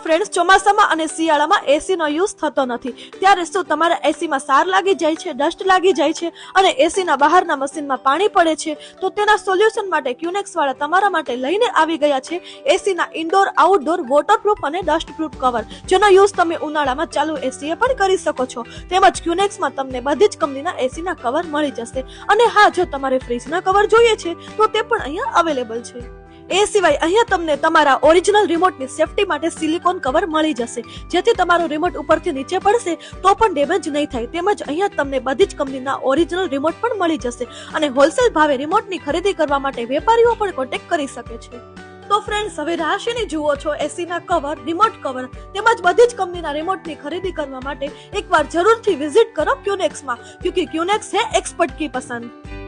Friends, ચોમાસામાં અને શિયાળામાં એસી નો યુઝ થતો નથી, ત્યારે શું તમારા એસી માં સાર લાગી જાય છે, ડસ્ટ લાગી જાય છે અને એસી ના બહારના મશીનમાં પાણી પડે છે? તો તેના સોલ્યુશન માટે ક્યુનેક્સ વાળા તમારા માટે લઈને આવી ગયા છે એસી ના ઇન્ડોર આઉટડોર વોટરપ્રૂફ અને ડસ્ટપ્રૂફ કવર, જેનો યુઝ તમે ઉનાળામાં ચાલુ એસી પણ કરી શકો છો. તેમજ ક્યુનેક્સમાં તમને બધી જ કંપનીના એસી ના કવર મળી જશે. અને હા, જો તમારે ફ્રીજના કવર જોઈએ છે તો તે પણ અહીંયા અવેલેબલ છે. એ સિવાય અહીંયા તમને તમારા ઓરિજિનલ રિમોટની સેફટી માટે સિલિકોન કવર મળી જશે, જેથી તમારું રિમોટ ઉપરથી નીચે પડશે તો પણ ડેમેજ નહીં થાય. તેમજ અહીંયા તમને બધી જ કંપનીના ઓરિજિનલ રિમોટ પણ મળી જશે અને હોલસેલ ભાવે રિમોટની ખરીદી કરવા માટે વેપારીઓ પણ કોન્ટેક્ટ કરી શકે છે. તો ફ્રેન્ડ્સ, હવે રાશિની જુઓ છો એસીના કવર, રિમોટ કવર તેમજ બધી જ કંપનીના રિમોટની ખરીદી કરવા માટે એકવાર જરૂરથી વિઝિટ કરો ક્યુનેક્સમાં, ક્યોંકि ક્યુનેક્સ હે એક્સપર્ટ કી પસંદ.